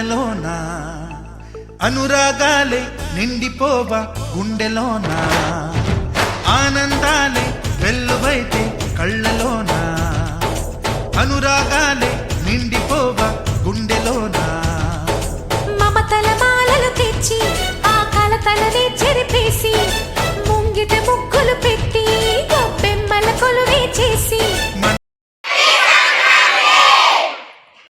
కళ్ళలోన అనురాగాలే నిండిపోవా గుండెలోన ఆనందాలే వెల్లువైతే కళ్ళలోన అనురాగాలే నిండిపోవా గుండెలోన మమతల మాలలు తెచ్చి ఆ కలతలనే చెరిపేసి